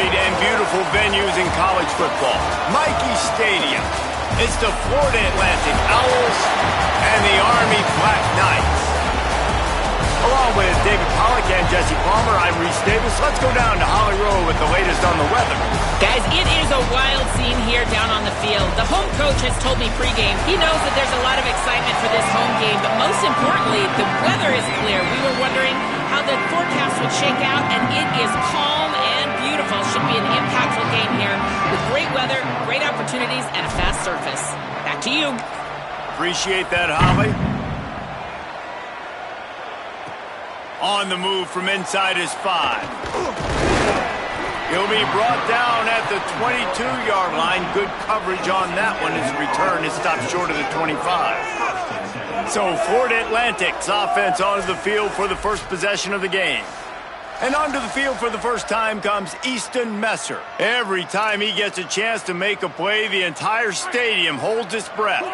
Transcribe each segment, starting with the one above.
storied and beautiful venues in college football. Mickey Stadium. It's the Florida Atlantic Owls and the Army Black Knights. Along with David Pollack and Jesse Palmer, I'm Reese Davis. Let's go down to Holly Rowe with the latest on the weather. Guys, it is a wild scene here down on the field. The home coach has told me pregame he knows that there's a lot of excitement for this home game, but most importantly, the weather is clear. We were wondering how the forecast would shake out, and it is calm and beautiful. Should be an impactful game here with great weather, great opportunities, and a fast surface. Back to you. Appreciate that, Holly. On the move from inside his 5. He'll be brought down at the 22-yard line. Good coverage on that one. His return is stopped short of the 25. So Florida Atlantic's offense onto the field for the first possession of the game. And onto the field for the first time comes Easton Messer. Every time he gets a chance to make a play, the entire stadium holds its breath.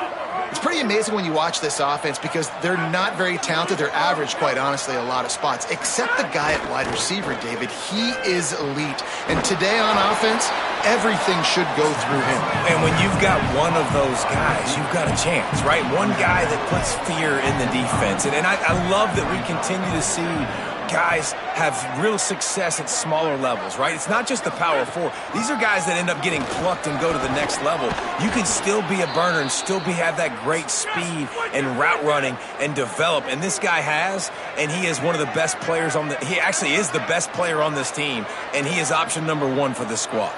It's pretty amazing when you watch this offense because they're not very talented. They're average, quite honestly, a lot of spots. Except the guy at wide receiver, David. He is elite. And today on offense, everything should go through him. And when you've got one of those guys, you've got a chance, right? One guy that puts fear in the defense. And I love that we continue to see guys have real success at smaller levels, right? It's not just the power 4. These are guys that end up getting plucked and go to the next level. You can still be a burner and still have that great speed and route running and develop. And this guy has, and he is one of the best players on he actually is the best player on this team, and he is option number 1 for this squad.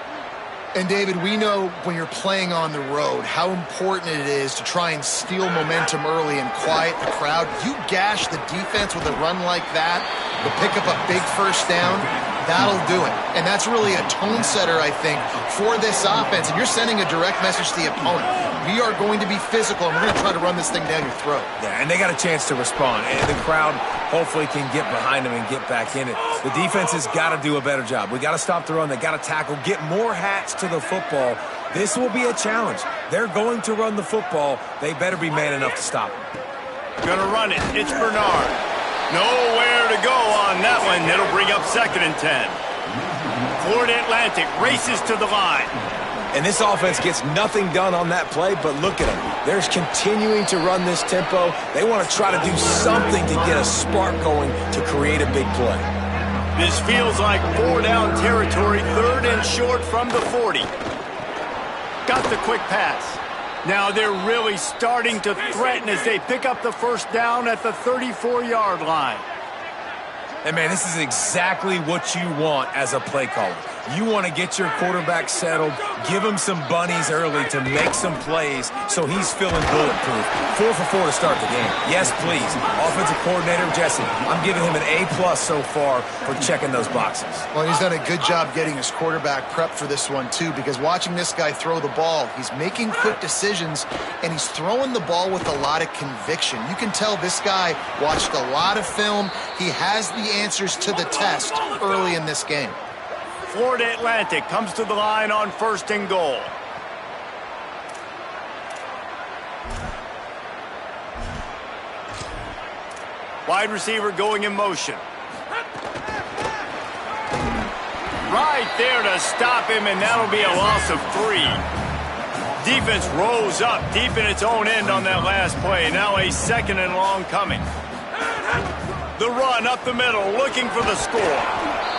And, David, we know when you're playing on the road how important it is to try and steal momentum early and quiet the crowd. You gash the defense with a run like that, to pick up a big first down, that'll do it. And that's really a tone setter, I think, for this offense. And you're sending a direct message to the opponent. We are going to be physical, and we're going to try to run this thing down your throat. Yeah, and they got a chance to respond. And the crowd hopefully can get behind them and get back in it. The defense has got to do a better job. We got to stop the run. They got to tackle, get more hats to the football. This will be a challenge. They're going to run the football. They better be man enough to stop it. Gonna run it. It's Bernard. Nowhere to go on that one. It'll bring up 2nd and 10. Florida Atlantic races to the line. And this offense gets nothing done on that play, but look at them. They're continuing to run this tempo. They want to try to do something to get a spark going to create a big play. This feels like 4-down territory, 3rd and short from the 40. Got the quick pass. Now they're really starting to threaten as they pick up the first down at the 34-yard line. And, man, this is exactly what you want as a play caller. You want to get your quarterback settled, give him some bunnies early to make some plays so he's feeling bulletproof. 4 for 4 to start the game. Yes, please. Offensive coordinator Jesse, I'm giving him an A+ so far for checking those boxes. Well, he's done a good job getting his quarterback prepped for this one, too, because watching this guy throw the ball, he's making quick decisions, and he's throwing the ball with a lot of conviction. You can tell this guy watched a lot of film. He has the answers to the test early in this game. Florida Atlantic comes to the line on 1st and goal. Wide receiver going in motion. Right there to stop him, and that'll be a loss of 3. Defense rose up deep in its own end on that last play. Now a 2nd and long coming. The run up the middle, looking for the score.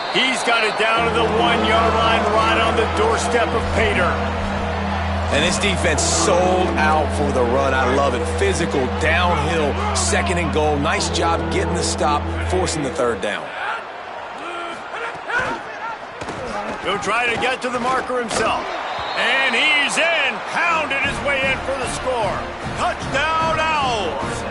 He's got it down to the 1-yard line, right on the doorstep of Pater. And this defense sold out for the run. I love it. Physical, downhill, 2nd and goal. Nice job getting the stop, forcing the 3rd down. He'll try to get to the marker himself. And he's in. Pounded his way in for the score. Touchdown, Owls.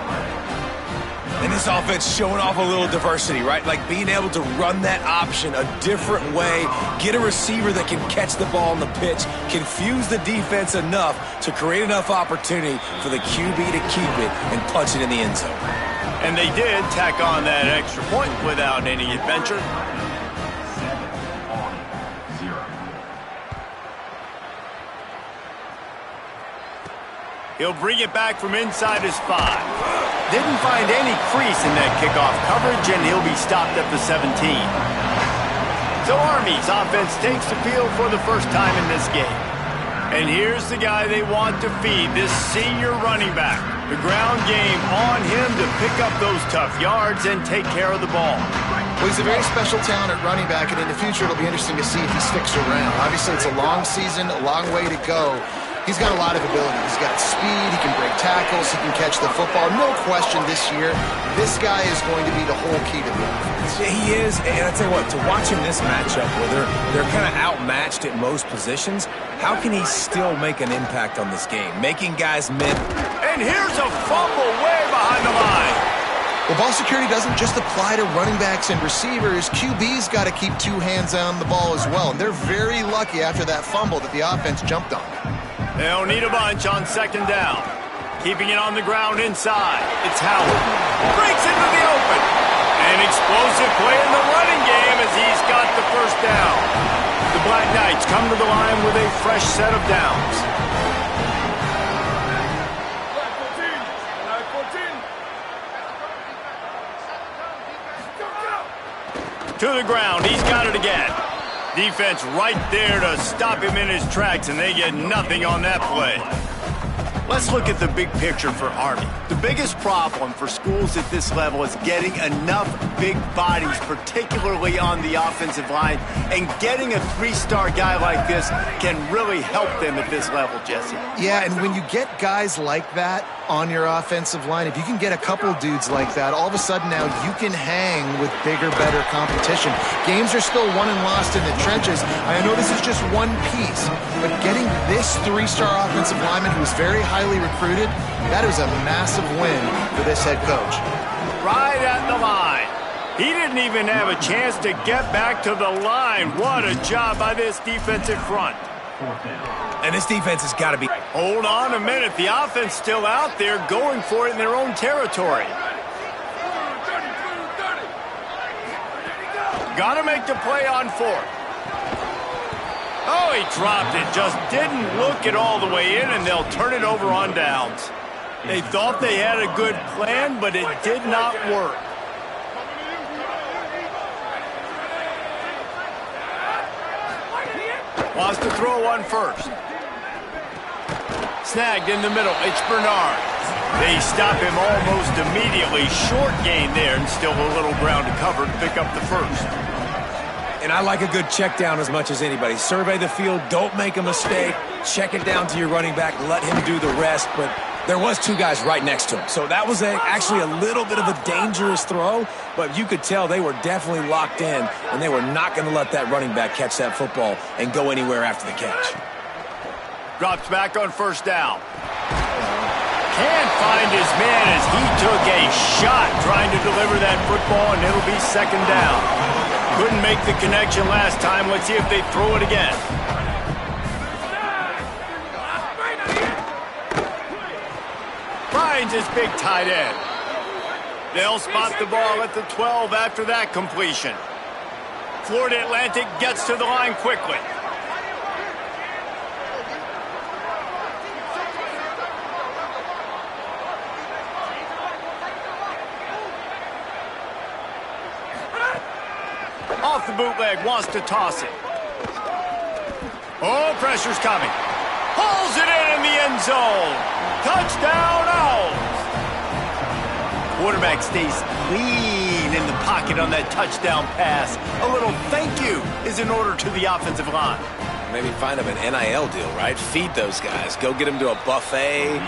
And this offense showing off a little diversity, right? Like being able to run that option a different way, get a receiver that can catch the ball on the pitch, confuse the defense enough to create enough opportunity for the QB to keep it and punch it in the end zone. And they did tack on that extra point without any adventure. He'll bring it back from inside his 5. Didn't find any crease in that kickoff coverage, and he'll be stopped at the 17. So Army's offense takes the field for the first time in this game. And here's the guy they want to feed, this senior running back. The ground game on him to pick up those tough yards and take care of the ball. Well, he's a very special talent at running back, and in the future it'll be interesting to see if he sticks around. Obviously, it's a long season, a long way to go. He's got a lot of ability. He's got speed, he can break tackles, he can catch the football. No question this year, this guy is going to be the whole key to the offense. He is, and I tell you what, to watch him this matchup where they're kind of outmatched at most positions, how can he still make an impact on this game? Making guys miss. And here's a fumble way behind the line. Well, ball security doesn't just apply to running backs and receivers. QB's got to keep two hands on the ball as well. And they're very lucky after that fumble that the offense jumped on. They'll need a bunch on second down. Keeping it on the ground inside. It's Howard. Breaks into the open. An explosive play in the running game as he's got the first down. The Black Knights come to the line with a fresh set of downs. To the ground, he's got it again. Defense right there to stop him in his tracks, and they get nothing on that play. Let's look at the big picture for Army. The biggest problem for schools at this level is getting enough big bodies, particularly on the offensive line, and getting a three-star guy like this can really help them at this level, Jesse. Yeah, and when you get guys like that on your offensive line, if you can get a couple dudes like that, all of a sudden now you can hang with bigger, better competition. Games are still won and lost in the trenches. I know this is just one piece, but getting this three-star offensive lineman who is very highly recruited, that is a massive win for this head coach. Right at the line. He didn't even have a chance to get back to the line. What a job by this defensive front. And this defense has got to be... Hold on a minute. The offense still out there going for it in their own territory. Got to make the play on fourth. Oh, he dropped it. Just didn't look it all the way in, and they'll turn it over on downs. They thought they had a good plan, but it did not work. Wants to throw one first. Snagged in the middle. It's Bernard. They stop him almost immediately. Short gain there, and still a little ground to cover to pick up the first. And I like a good check down as much as anybody. Survey the field, don't make a mistake. Check it down to your running back, let him do the rest. But there was two guys right next to him. So that was actually a little bit of a dangerous throw, but you could tell they were definitely locked in, and they were not going to let that running back catch that football and go anywhere after the catch. Drops back on first down. Can't find his man as he took a shot trying to deliver that football, and it'll be second down. Couldn't make the connection last time. Let's see if they throw it again. Finds his big tight end. They'll spot the ball at the 12 after that completion. Florida Atlantic gets to the line quickly. Off the bootleg, wants to toss it. Oh, pressure's coming. Pulls it in the end zone. Touchdown, Owls. Quarterback stays clean in the pocket on that touchdown pass. A little thank you is in order to the offensive line. Maybe find them an NIL deal, right? Feed those guys. Go get them to a buffet.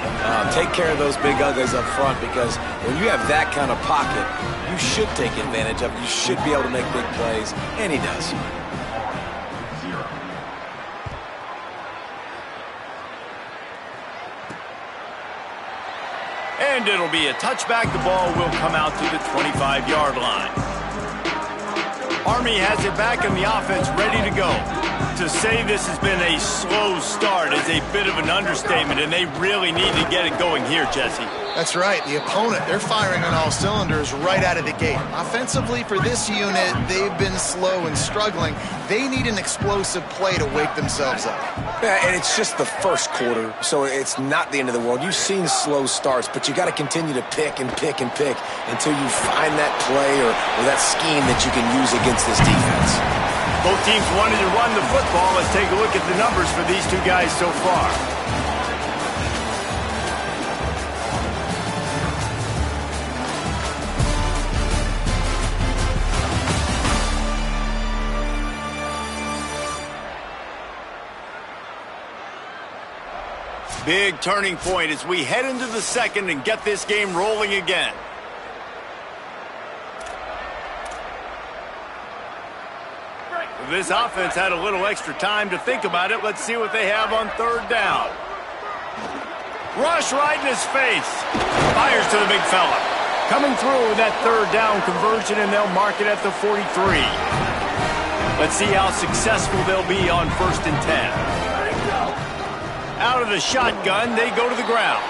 Take care of those big uglies up front, because when you have that kind of pocket, you should take advantage of it. You should be able to make big plays, and he does. And it'll be a touchback. The ball will come out to the 25-yard line. Army has it back and the offense ready to go. To say this has been a slow start is a bit of an understatement, and they really need to get it going here, Jesse. That's right. The opponent, they're firing on all cylinders right out of the gate. Offensively, for this unit, they've been slow and struggling. They need an explosive play to wake themselves up. Yeah, and it's just the first quarter, so it's not the end of the world. You've seen slow starts, but you got to continue to pick and pick and pick until you find that play or that scheme that you can use against this defense. Both teams wanted to run the football. Let's take a look at the numbers for these two guys so far. Big turning point as we head into the second and get this game rolling again. This offense had a little extra time to think about it. Let's see what they have on third down. Rush right in his face. Fires to the big fella. Coming through with that third down conversion, and they'll mark it at the 43. Let's see how successful they'll be on 1st and 10. Out of the shotgun, they go to the ground.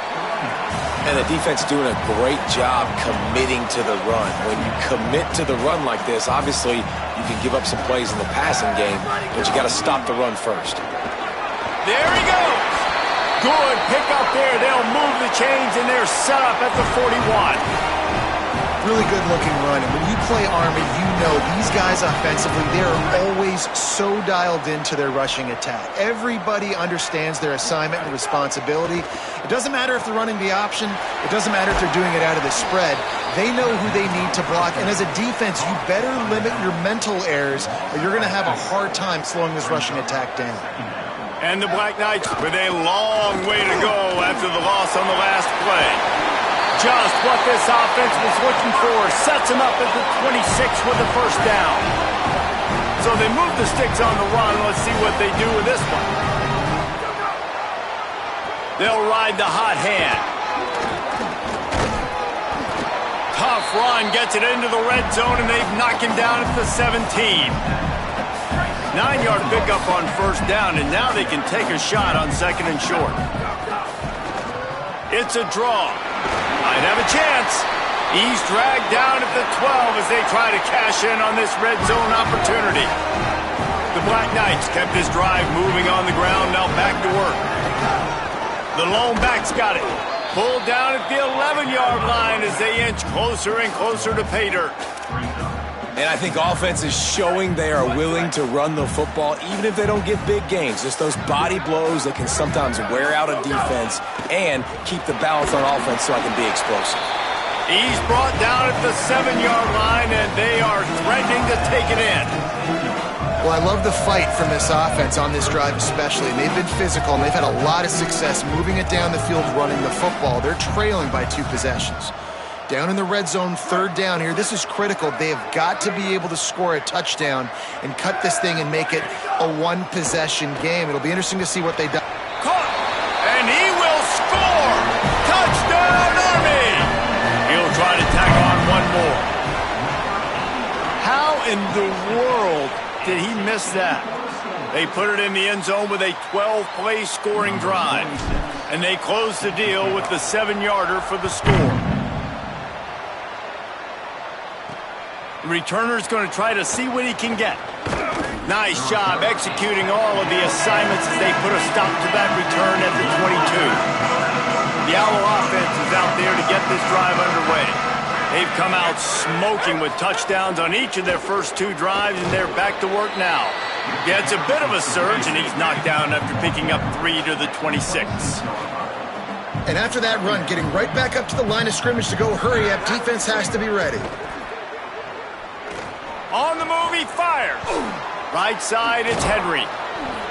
And the defense doing a great job committing to the run. When you commit to the run like this, obviously you can give up some plays in the passing game, but you got to stop the run first. There he goes. Good pick up there. They'll move the chains, and they're set up at the 41. Really good-looking run. And when you play Army, you know these guys offensively, they are always so dialed into their rushing attack. Everybody understands their assignment and responsibility. It doesn't matter if they're running the option. It doesn't matter if they're doing it out of the spread. They know who they need to block. And as a defense, you better limit your mental errors, or you're going to have a hard time slowing this rushing attack down. And the Black Knights with a long way to go after the loss on the last play. Just what this offense was looking for. Sets them up at the 26 with the first down. So they move the sticks on the run. Let's see what they do with this one. They'll ride the hot hand. Tough run. Gets it into the red zone, and they've knocked him down at the 17. 9-yard pickup on first down, and now they can take a shot on 2nd and short. It's a draw. Might have a chance. He's dragged down at the 12 as they try to cash in on this red zone opportunity. The Black Knights kept this drive moving on the ground, now back to work. The lone back's got it. Pulled down at the 11-yard line as they inch closer and closer to pay dirt. And I think offense is showing they are willing to run the football, even if they don't get big gains. Just those body blows that can sometimes wear out a defense and keep the balance on offense so I can be explosive. He's brought down at the 7-yard line, and they are threatening to take it in. Well, I love the fight from this offense on this drive especially. They've been physical, and they've had a lot of success moving it down the field, running the football. They're trailing by 2 possessions. Down in the red zone, third down here. This is critical. They have got to be able to score a touchdown and cut this thing and make it a 1-possession game. It'll be interesting to see what they do. Caught, and he will score! Touchdown, Army! He'll try to tack on one more. How in the world did he miss that? They put it in the end zone with a 12-play scoring drive, and they close the deal with the 7-yarder for the score. The returner's going to try to see what he can get. Nice job executing all of the assignments as they put a stop to that return at the 22. The Owl offense is out there to get this drive underway. They've come out smoking with touchdowns on each of their first 2 drives, and they're back to work now. Yeah, it's a bit of a surge, and he's knocked down after picking up 3 to the 26. And after that run, getting right back up to the line of scrimmage to go hurry up, defense has to be ready. On the move, he fires. Right side, it's Henry.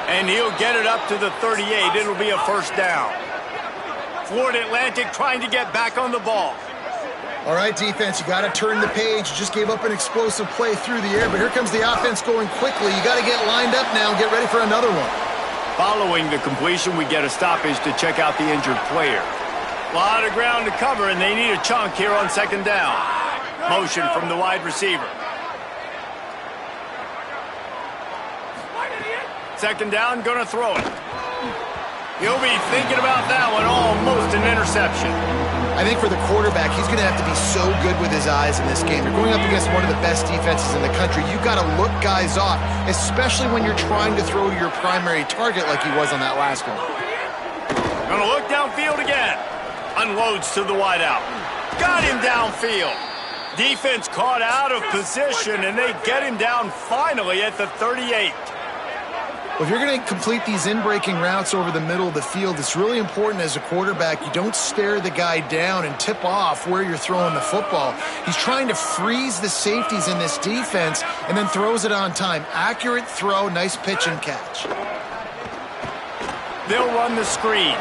And he'll get it up to the 38. It'll be a first down. Florida Atlantic trying to get back on the ball. All right, defense, you got to turn the page. You just gave up an explosive play through the air, but here comes the offense going quickly. You got to get lined up now and get ready for another one. Following the completion, we get a stoppage to check out the injured player. A lot of ground to cover, and they need a chunk here on 2nd down. Motion from the wide receiver. 2nd down, gonna throw it. He'll be thinking about that one, almost an interception. I think for the quarterback, he's going to have to be so good with his eyes in this game. You're going up against one of the best defenses in the country. You've got to look guys off, especially when you're trying to throw to your primary target like he was on that last one. Gonna look downfield again. Unloads to the wideout. Got him downfield. Defense caught out of position, and they get him down finally at the 38. Well, if you're going to complete these in-breaking routes over the middle of the field, it's really important as a quarterback you don't stare the guy down and tip off where you're throwing the football. He's trying to freeze the safeties in this defense and then throws it on time. Accurate throw, nice pitch and catch. They'll run the screen.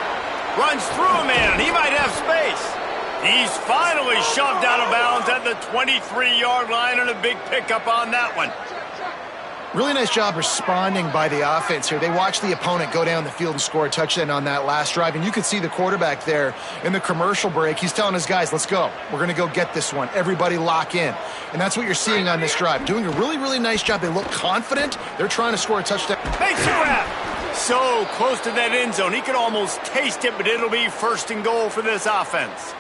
Runs through a man. He might have space. He's finally shoved out of bounds at the 23-yard line, and a big pickup on that one. Really nice job responding by the offense here. They watched the opponent go down the field and score a touchdown on that last drive, and you could see the quarterback there in the commercial break. He's telling his guys, let's go. We're going to go get this one. Everybody lock in. And that's what you're seeing on this drive. Doing a really, really nice job. They look confident. They're trying to score a touchdown. Makes a grab. So close to that end zone. He could almost taste it, but it'll be first and goal for this offense.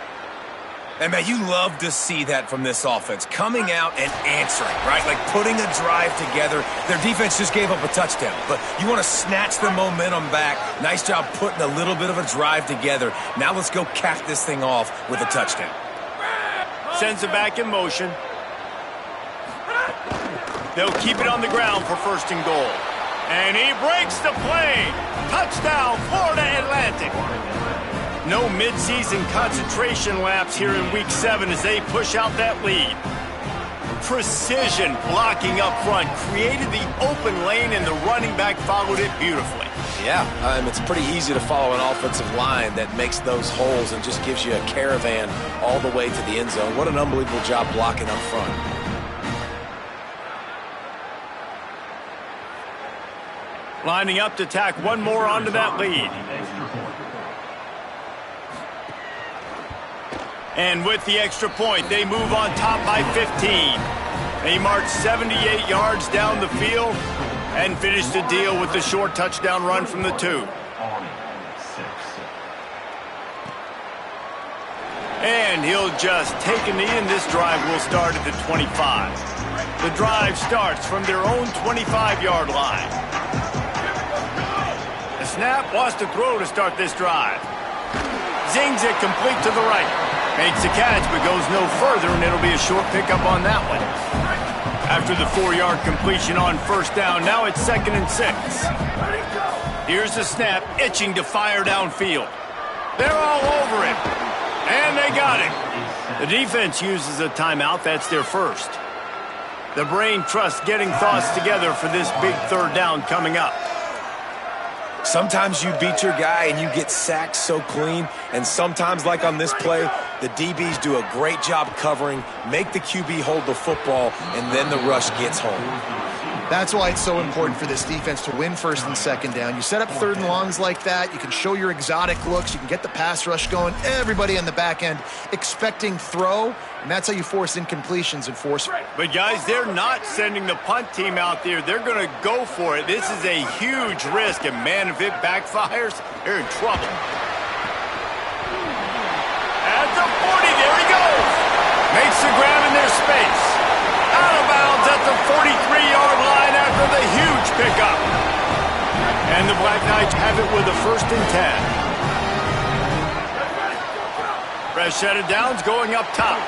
And, man, you love to see that from this offense, coming out and answering, right? Like putting a drive together. Their defense just gave up a touchdown, but you want to snatch the momentum back. Nice job putting a little bit of a drive together. Now let's go cap this thing off with a touchdown. Sends it back in motion. They'll keep it on the ground for first and goal. And he breaks the play. Touchdown, Florida Atlantic. No midseason concentration laps here in Week 7 as they push out that lead. Precision blocking up front created the open lane, and the running back followed it beautifully. Yeah, it's pretty easy to follow an offensive line that makes those holes and just gives you a caravan all the way to the end zone. What an unbelievable job blocking up front. Lining up to tack one more onto that lead. And with the extra point, they move on top by 15. They march 78 yards down the field and finish the deal with the short touchdown run from the 2. And he'll just take a knee, and this drive will start at the 25. The drive starts from their own 25-yard line. The snap wants to throw to start this drive. Zings it complete to the right. Makes the catch, but goes no further, and it'll be a short pickup on that one. After the 4-yard completion on first down, now it's 2nd and 6. Here's the snap, itching to fire downfield. They're all over it, and they got it. The defense uses a timeout. That's their first. The brain trusts getting thoughts together for this big third down coming up. Sometimes you beat your guy and you get sacked so clean, and sometimes, like on this play, the DBs do a great job covering, make the QB hold the football, and then the rush gets home. That's why it's so important for this defense to win first and second down. You set up third and longs like that, you can show your exotic looks, you can get the pass rush going, everybody on the back end expecting throw, and that's how you force incompletions and force. But guys, they're not sending the punt team out there. They're going to go for it. This is a huge risk, and man, if it backfires, they're in trouble. At the 40, there he goes. Makes the grab in their space. Out of bounds at the 43-yard line after the huge pickup. And the Black Knights have it with a 1st and 10. Fresh set of downs going up top.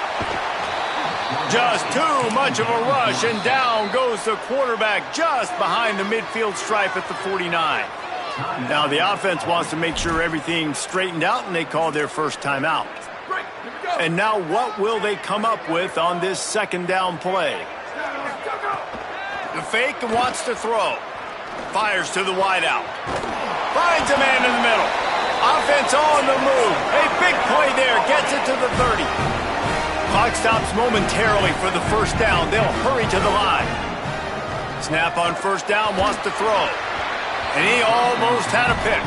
Just too much of a rush, and down goes the quarterback just behind the midfield stripe at the 49. Now the offense wants to make sure everything's straightened out, and they call their first timeout. And now what will they come up with on this 2nd down play? The fake wants to throw. Fires to the wideout. Finds a man in the middle. Offense on the move. A big play there. Gets it to the 30. Clock stops momentarily for the first down. They'll hurry to the line. Snap on first down, wants to throw. And he almost had a pick.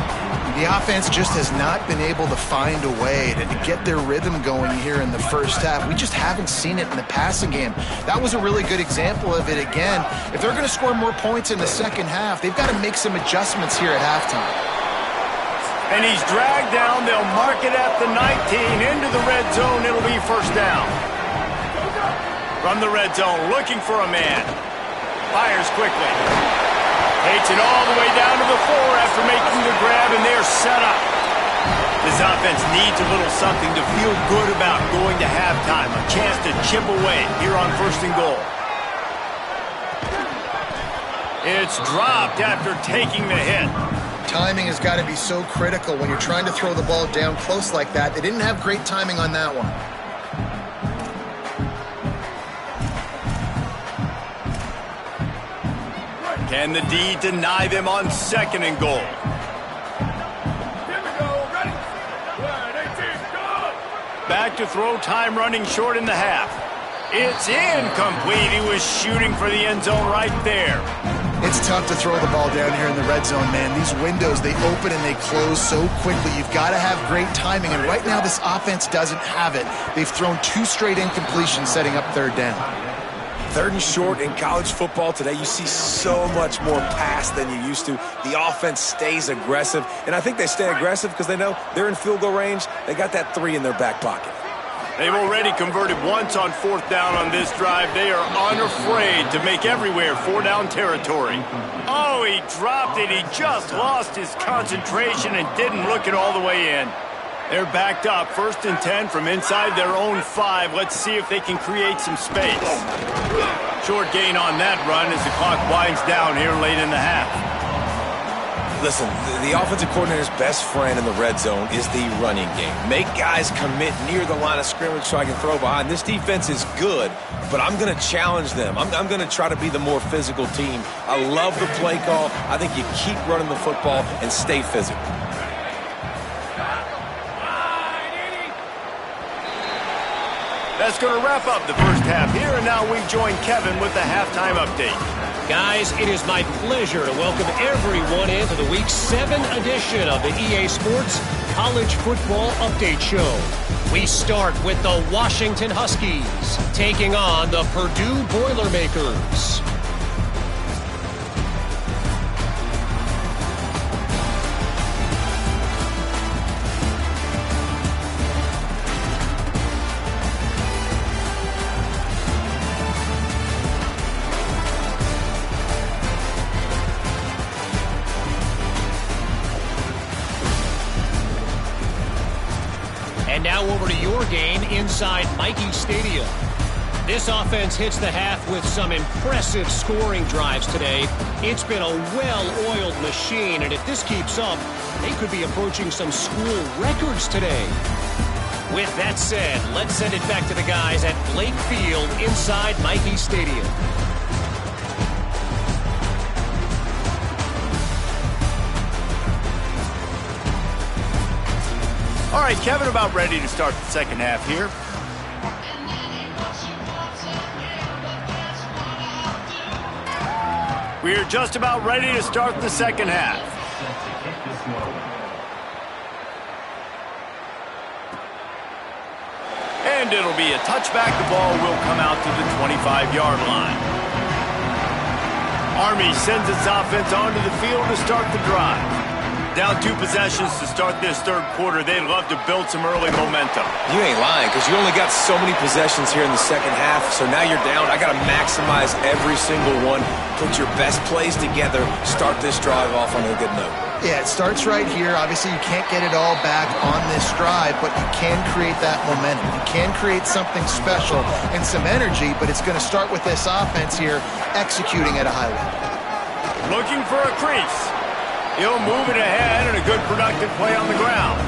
The offense just has not been able to find a way to get their rhythm going here in the first half. We just haven't seen it in the passing game. That was a really good example of it again. If they're going to score more points in the second half, they've got to make some adjustments here at halftime. And he's dragged down. They'll mark it at the 19 into the red zone. It'll be first down. From the red zone, looking for a man. Fires quickly. Takes it all the way down to the 4 after making the grab, and they're set up. This offense needs a little something to feel good about going to halftime. A chance to chip away here on 1st and goal. It's dropped after taking the hit. Timing has got to be so critical when you're trying to throw the ball down close like that. They didn't have great timing on that one. Can the D deny them on 2nd and goal? Back to throw, time running short in the half. It's incomplete. He was shooting for the end zone right there. It's tough to throw the ball down here in the red zone, man. These windows, they open and they close so quickly. You've got to have great timing, and right now this offense doesn't have it. They've thrown 2 straight incompletions setting up 3rd down. 3rd and short in college football today, you see so much more pass than you used to. The offense stays aggressive, and I think they stay aggressive because they know they're in field goal range. They got that 3 in their back pocket. They've already converted once on 4th down on this drive. They are unafraid to make everywhere 4-down territory. Oh, he dropped it. He just lost his concentration and didn't look it all the way in. They're backed up, 1st and 10 from inside their own 5. Let's see if they can create some space. Short gain on that run as the clock winds down here late in the half. Listen, the offensive coordinator's best friend in the red zone is the running game. Make guys commit near the line of scrimmage so I can throw behind. This defense is good, but I'm going to challenge them. I'm going to try to be the more physical team. I love the play call. I think you keep running the football and stay physical. That's going to wrap up the 1st half here, and now we join Kevin with the halftime update. Guys, it is my pleasure to welcome everyone into the Week 7 edition of the EA Sports College Football Update Show. We start with the Washington Huskies taking on the Purdue Boilermakers. And now over to your game inside Michie Stadium. This offense hits the half with some impressive scoring drives today. It's been a well-oiled machine, and if this keeps up, they could be approaching some school records today. With that said, let's send it back to the guys at Blake Field inside Michie Stadium. All right, Kevin, about ready to start the 2nd half here. We're just about ready to start the 2nd half. And it'll be a touchback. The ball will come out to the 25-yard line. Army sends its offense onto the field to start the drive. Down 2 possessions to start this 3rd quarter. They'd love to build some early momentum. You ain't lying, because you only got so many possessions here in the 2nd half, so now you're down. I got to maximize every single one. Put your best plays together. Start this drive off on a good note. Yeah, it starts right here. Obviously, you can't get it all back on this drive, but you can create that momentum. You can create something special and some energy, but it's going to start with this offense here executing at a high level. Looking for a crease. He'll move it ahead and a good productive play on the ground.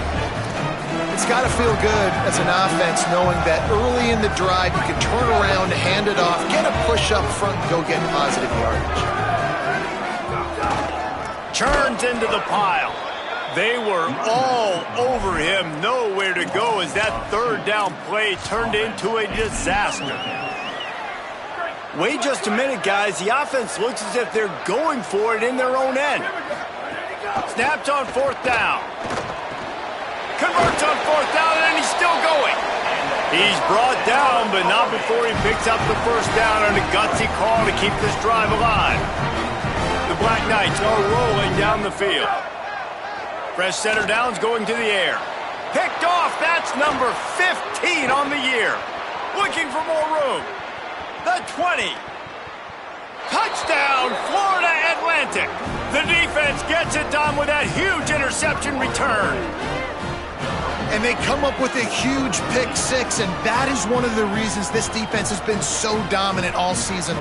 It's got to feel good as an offense knowing that early in the drive you can turn around, hand it off, get a push up front, and go get positive yardage. Turns into the pile. They were all over him, nowhere to go as that 3rd down play turned into a disaster. Wait just a minute, guys. The offense looks as if they're going for it in their own end. Snapped on 4th down. Converts on 4th down, and he's still going. He's brought down, but not before he picks up the 1st down on a gutsy call to keep this drive alive. The Black Knights are rolling down the field. Fresh center downs going to the air. Picked off. That's number 15 on the year. Looking for more room. The 20. Touchdown, Florida Atlantic. The defense gets it done with that huge interception return. and they come up with a huge pick six, and that is one of the reasons this defense has been so dominant all season.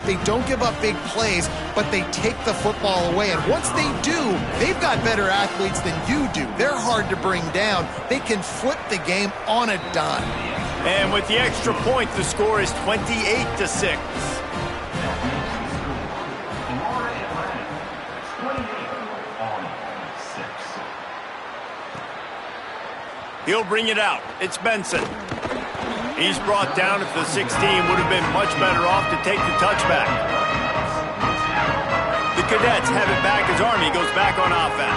They don't give up big plays, but they take the football away. And once they do, they've got better athletes than you do. They're hard to bring down. They can flip the game on a dime. And with the extra point, the score is 28-6. He'll bring it out. It's Benson. He's brought down at the 16. Would have been much better off to take the touchback. The Cadets have it back as Army goes back on offense.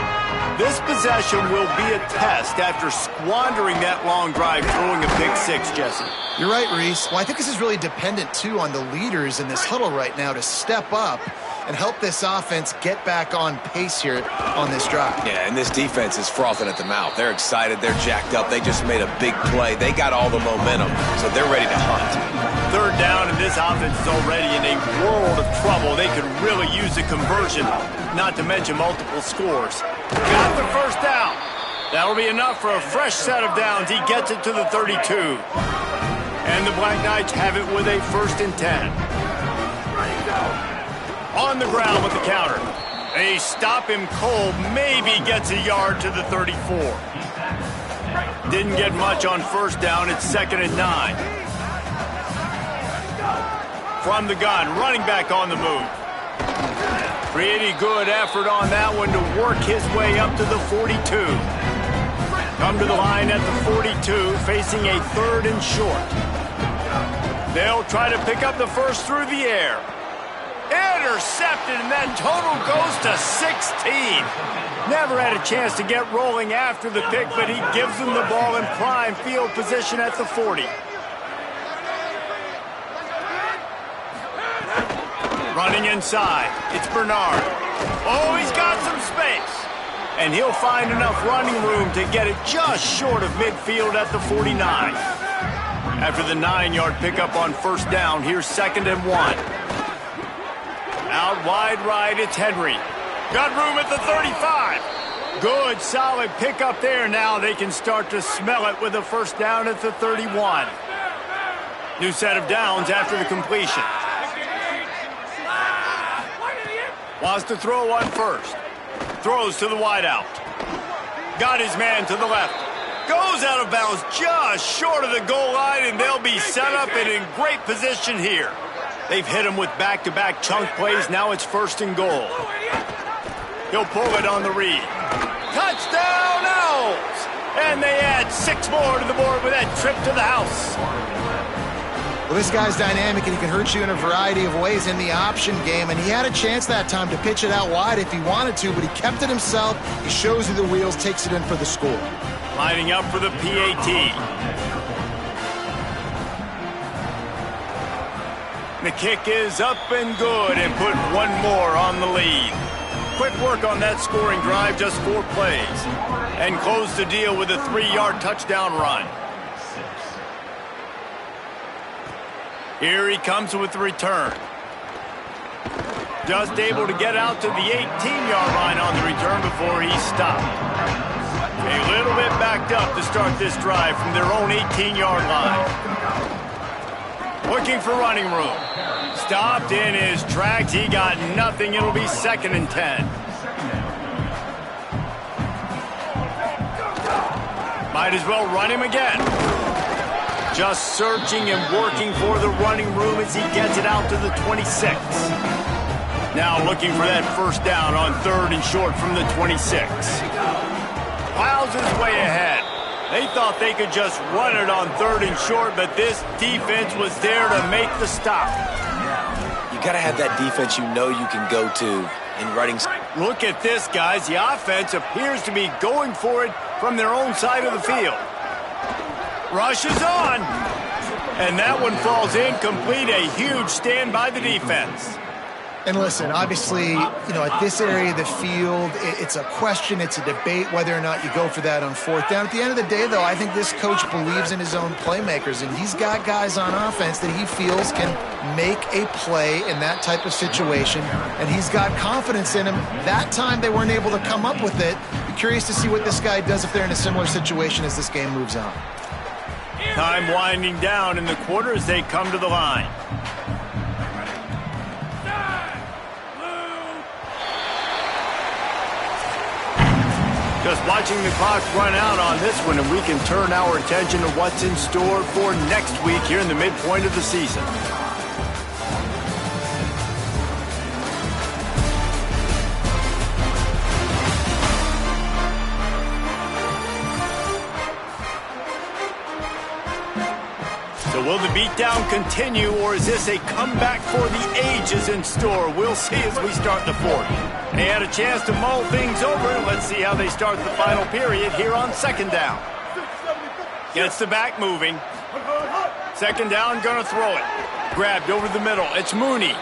This possession will be a test after squandering that long drive throwing a pick six, Jesse. You're right, Reese. Well, I think this is really dependent, too, on the leaders in this huddle right now to step up and help this offense get back on pace here on this drive. Yeah, and this defense is frothing at the mouth. They're excited. They're jacked up. They just made a big play. They got all the momentum, so they're ready to hunt. Third down, and this offense is already in a world of trouble. They could really use a conversion, not to mention multiple scores. Got the first down. That'll be enough for a fresh set of downs. He gets it to the 32. And the Black Knights have it with a 1st and 10. On the ground with the counter. They stop him cold, maybe gets a yard to the 34. Didn't get much on first down. It's 2nd and 9. From the gun, running back on the move. Pretty good effort on that one to work his way up to the 42. Come to the line at the 42, facing a 3rd and short. They'll try to pick up the first through the air. Intercepted, and then total goes to 16. Never had a chance to get rolling after the pick, but he gives them the ball in prime field position at the 40. Running inside, it's Bernard. Oh, he's got some space. And he'll find enough running room to get it just short of midfield at the 49. After the 9-yard pickup on first down, here's 2nd and 1. Out wide right, it's Henry. Got room at the 35. Good, solid pickup there. Now they can start to smell it with a first down at the 31. New set of downs after the completion. Wants to throw on first. Throws to the wideout. Got his man to the left. Goes out of bounds just short of the goal line, and they'll be set up and in great position here. They've hit him with back-to-back chunk plays. Now it's 1st and goal. He'll pull it on the read. Touchdown, Owls! And they add 6 more to the board with that trip to the house. Well, this guy's dynamic, and he can hurt you in a variety of ways in the option game, and he had a chance that time to pitch it out wide if he wanted to, but he kept it himself. He shows you the wheels, takes it in for the score. Lining up for the PAT. The kick is up and good, and put 1 more on the lead. Quick work on that scoring drive, just 4 plays. And close the deal with a 3-yard touchdown run. Here he comes with the return. Just able to get out to the 18-yard line on the return before he stopped. A little bit backed up to start this drive from their own 18-yard line. Looking for running room. Stopped in his tracks. He got nothing. It'll be 2nd and 10. Might as well run him again. Just searching and working for the running room as he gets it out to the 26. Now looking for that first down on 3rd and short from the 26. Plows his way ahead. They thought they could just run it on 3rd and short, but this defense was there to make the stop. You got to have that defense you know you can go to in running. Look at this, guys. The offense appears to be going for it from their own side of the field. Rushes on. And that one falls incomplete. A huge stand by the defense. And listen, obviously, at this area of the field, it's a question, it's a debate whether or not you go for that on fourth down. At the end of the day, though, I think this coach believes in his own playmakers, and he's got guys on offense that he feels can make a play in that type of situation, and he's got confidence in him. That time they weren't able to come up with it. Be curious to see what this guy does if they're in a similar situation as this game moves on. Time winding down in the quarter as they come to the line. Just watching the clock run out on this one, and we can turn our attention to what's in store for next week here in the midpoint of the season. So will the beatdown continue, or is this a comeback for the ages in store? We'll see as we start the fourth. They had a chance to mull things over. Let's see how they start the final period here on second down. Gets the back moving. Second down, gonna throw it. Grabbed over the middle. It's Mooney.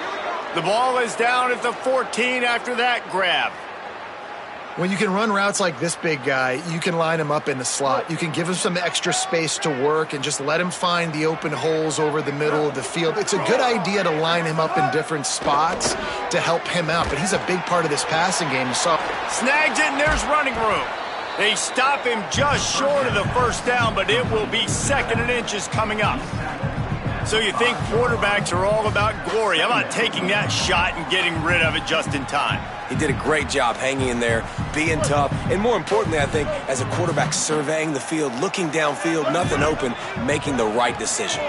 The ball is down at the 14 after that grab. When you can run routes like this big guy, you can line him up in the slot. You can give him some extra space to work and just let him find the open holes over the middle of the field. It's a good idea to line him up in different spots to help him out, but he's a big part of this passing game. So snags it, and there's running room. They stop him just short of the first down, but it will be second and inches coming up. So you think quarterbacks are all about glory. How about taking that shot and getting rid of it just in time? He did a great job hanging in there, being tough, and more importantly, I think, as a quarterback surveying the field, looking downfield, nothing open, making the right decision.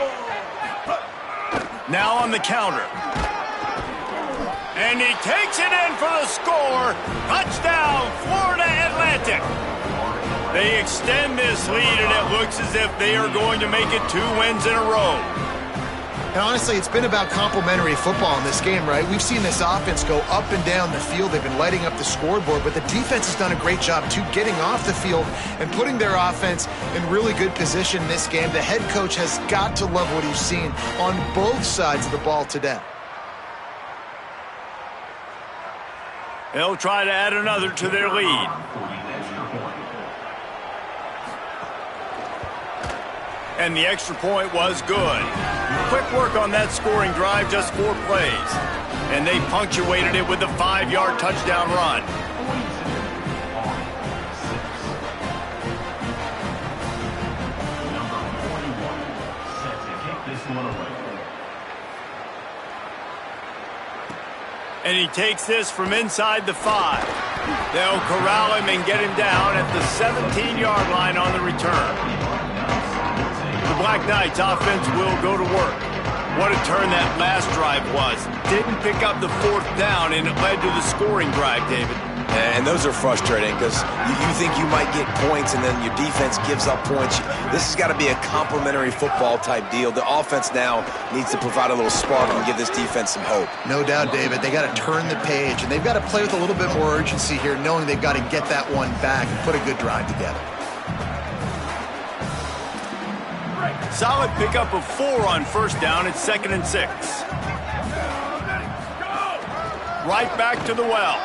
Now on the counter. And he takes it in for the score. Touchdown, Florida Atlantic. They extend this lead, and it looks as if they are going to make it 2 wins in a row. And honestly, it's been about complementary football in this game, right? We've seen this offense go up and down the field. They've been lighting up the scoreboard, but the defense has done a great job, too, getting off the field and putting their offense in really good position in this game. The head coach has got to love what he's seen on both sides of the ball today. They'll try to add another to their lead. And the extra point was good. Quick work on that scoring drive, just 4 plays. And they punctuated it with a 5-yard touchdown run. And he takes this from inside the 5. They'll corral him and get him down at the 17-yard line on the return. The Black Knights offense will go to work. What a turn that last drive was. Didn't pick up the 4th down, and it led to the scoring drive, David. And those are frustrating because you think you might get points, and then your defense gives up points. This has got to be a complementary football type deal. The offense now needs to provide a little spark and give this defense some hope. No doubt, David. They got to turn the page, and they've got to play with a little bit more urgency here, knowing they've got to get that one back and put a good drive together. Solid pickup of 4 on first down. It's 2nd and 6. Right back to the well.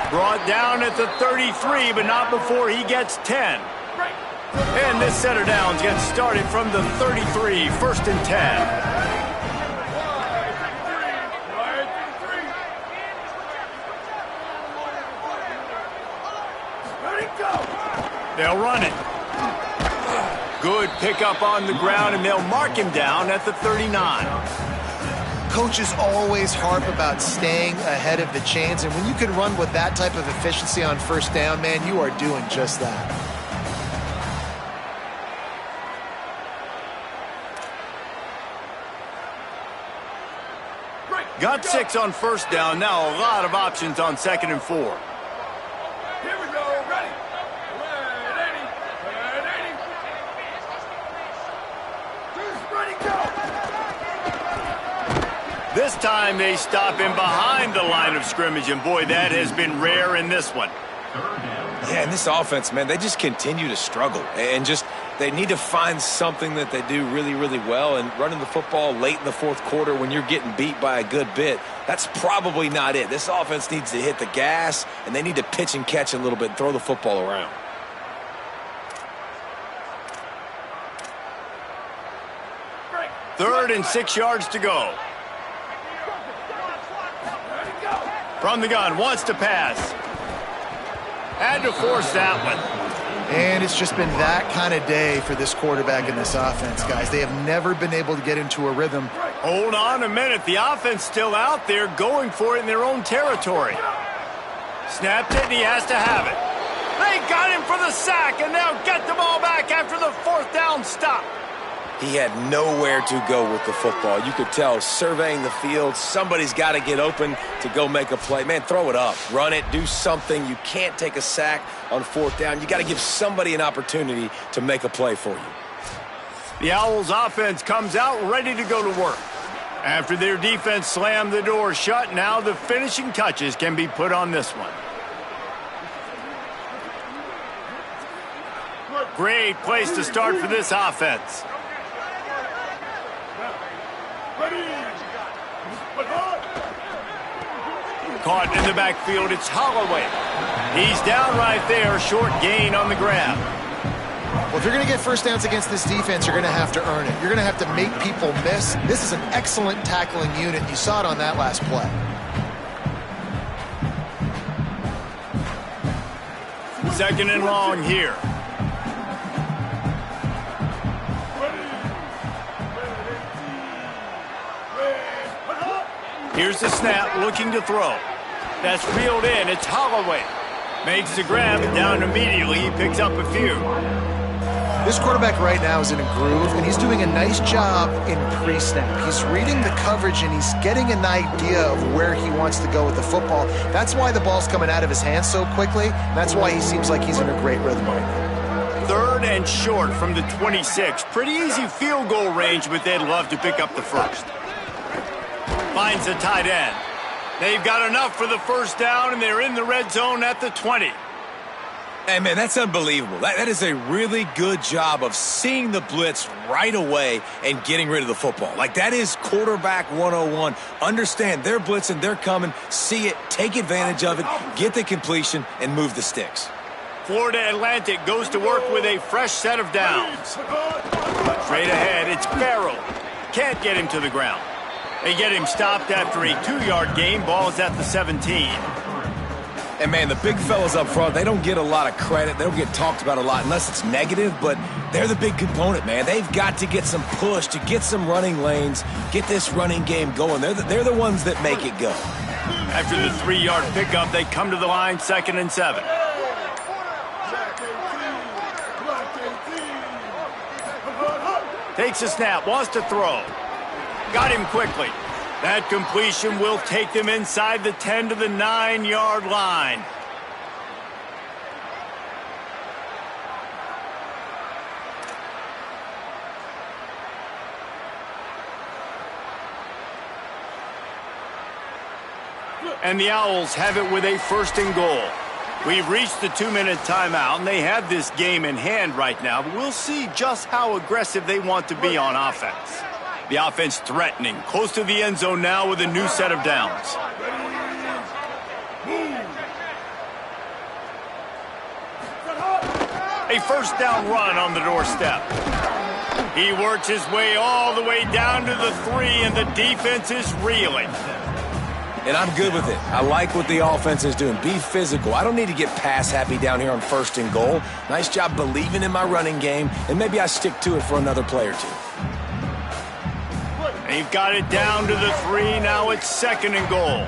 Brought down at the 33, but not before he gets 10. And this set of downs gets started from the 33, 1st and 10. They'll run it. Good pickup on the ground, and they'll mark him down at the 39. Coaches always harp about staying ahead of the chains, and when you can run with that type of efficiency on first down, man, you are doing just that. Got 6 on first down. Now a lot of options on 2nd and 4. Here we go. Ready. This time they stop him behind the line of scrimmage, and boy, that has been rare in this one. Yeah, and this offense, man, they just continue to struggle. And just They need to find something that they do really, really well, and running the football late in the fourth quarter when you're getting beat by a good bit, that's probably not it. This offense needs to hit the gas, and they need to pitch and catch a little bit and throw the football around. Third and 6 yards to go. From the gun, wants to pass. Had to force that one. And it's just been that kind of day for this quarterback in this offense, guys. They have never been able to get into a rhythm. Hold on a minute. The offense still out there going for it in their own territory. Snapped it, and he has to have it. They got him for the sack, and they'll get the ball back after the fourth down stop. He had nowhere to go with the football. You could tell, surveying the field, somebody's got to get open to go make a play. Man, throw it up. Run it. Do something. You can't take a sack on fourth down. You got to give somebody an opportunity to make a play for you. The Owls offense comes out ready to go to work. After their defense slammed the door shut, now the finishing touches can be put on this one. Great place to start for this offense. Caught in the backfield, it's Holloway. He's down right there, short gain on the grab. Well, if you're going to get first downs against this defense, you're going to have to earn it. You're going to have to make people miss. This is an excellent tackling unit. You saw it on that last play. Second and long here. Here's the snap, looking to throw. That's reeled in. It's Holloway. Makes the grab, and down immediately. He picks up a few. This quarterback right now is in a groove, and he's doing a nice job in pre-snap. He's reading the coverage, and he's getting an idea of where he wants to go with the football. That's why the ball's coming out of his hands so quickly, and that's why he seems like he's in a great rhythm right now. Third and short from the 26. Pretty easy field goal range, but they'd love to pick up the first. Finds a tight end. They've got enough for the first down, and they're in the red zone at the 20. Hey, man, that's unbelievable. That is a really good job of seeing the blitz right away and getting rid of the football. Like, that is quarterback 101. Understand they're blitzing, they're coming, see it, take advantage of it, get the completion, and move the sticks. Florida Atlantic goes to work with a fresh set of downs. Straight ahead, it's Farrell. Can't get him to the ground. They get him stopped after a 2-yard gain. Ball's at the 17. And, man, the big fellas up front, they don't get a lot of credit. They don't get talked about a lot unless it's negative, but they're the big component, man. They've got to get some push, to get some running lanes, get this running game going. They're the ones that make it go. After the 3-yard pickup, they come to the line, 2nd and 7. Takes a snap, wants to throw. Got him quickly. That completion will take them inside the 10 to the 9-yard line. And the Owls have it with a 1st and goal. We've reached the 2-minute timeout, and they have this game in hand right now, but we'll see just how aggressive they want to be on offense. The offense threatening, close to the end zone now with a new set of downs. A first down run on the doorstep. He works his way all the way down to the 3, and the defense is reeling. And I'm good with it. I like what the offense is doing. Be physical. I don't need to get pass happy down here on 1st and goal. Nice job believing in my running game, and maybe I stick to it for another play or two. They've got it down to the 3. Now it's 2nd and goal.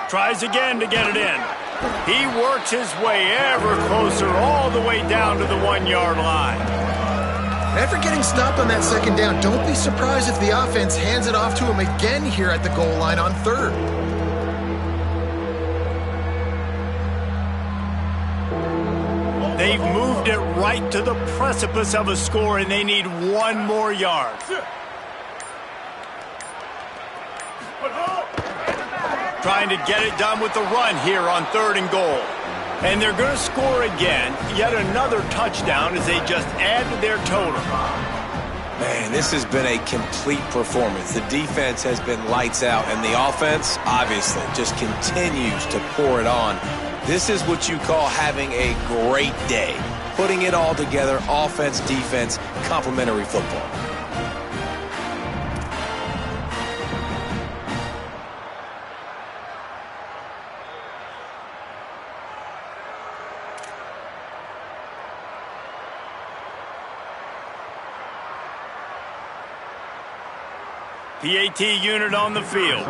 Tries again to get it in. He works his way ever closer all the way down to the 1-yard line. After getting stopped on that 2nd down, don't be surprised if the offense hands it off to him again here at the goal line on 3rd. They've moved it right to the precipice of a score, and they need 1 more yard. trying to get it done with the run here on 3rd and goal. And they're going to score again. Yet another touchdown as they just add to their total. Man, this has been a complete performance. The defense has been lights out, and the offense, obviously, just continues to pour it on. This is what you call having a great day. Putting it all together, offense, defense, complementary football. PAT unit on the field.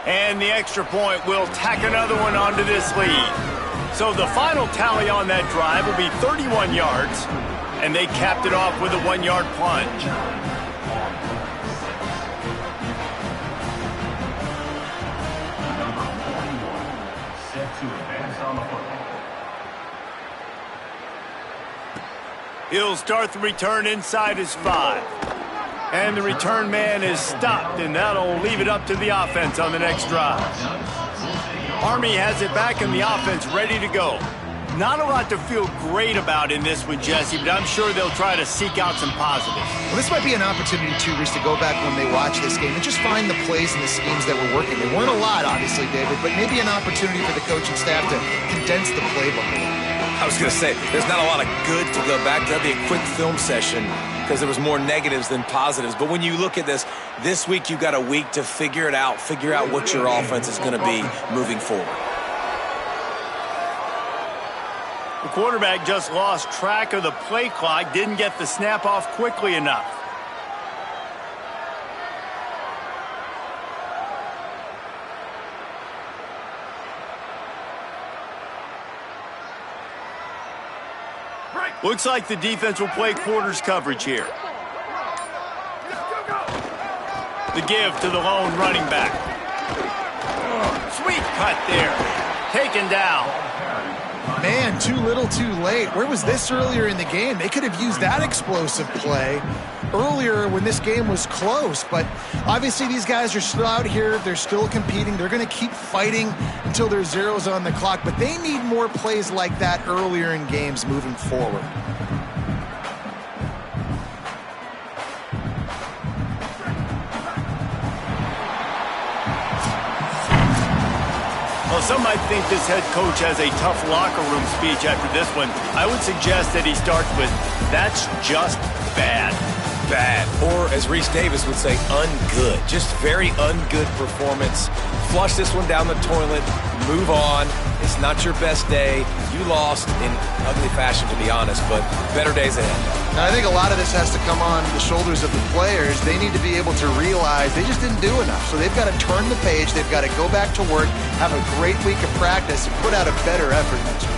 And the extra point will tack another one onto this lead. So the final tally on that drive will be 31 yards, and they capped it off with a 1-yard plunge. Set to advance on the football. He'll start the return inside his 5. And the return man is stopped, and that'll leave it up to the offense on the next drive. Army has it back in the offense ready to go. Not a lot to feel great about in this one, Jesse, but I'm sure they'll try to seek out some positives. Well, this might be an opportunity, too, Reese, to go back when they watch this game and just find the plays and the schemes that were working. There weren't a lot, obviously, David, but maybe an opportunity for the coaching staff to condense the playbook a little. I was going to say, there's not a lot of good to go back to. That'd be a quick film session because there was more negatives than positives. But when you look at this week you've got a week to figure it out, figure out what your offense is going to be moving forward. The quarterback just lost track of the play clock, didn't get the snap off quickly enough. Looks like the defense will play quarters coverage here. The give to the lone running back. Sweet cut there. Taken down. Man, too little, too late. Where was this earlier in the game? They could have used that explosive play earlier when this game was close. But obviously these guys are still out here. They're still competing. They're going to keep fighting until there's zeros on the clock. But they need more plays like that earlier in games moving forward. Well, some might think this head coach has a tough locker room speech after this one. I would suggest that he starts with, "That's just bad." Bad. Or, as Reese Davis would say, ungood. Just very ungood performance. Flush this one down the toilet. Move on. It's not your best day. You lost in ugly fashion, to be honest, but better days ahead. Now, I think a lot of this has to come on the shoulders of the players. They need to be able to realize they just didn't do enough. So they've got to turn the page. They've got to go back to work, have a great week of practice, and put out a better effort next week.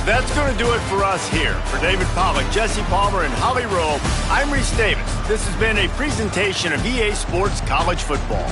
That's going to do it for us here. For David Pollack, Jesse Palmer, and Holly Rowe, I'm Reese Davis. This has been a presentation of EA Sports College Football.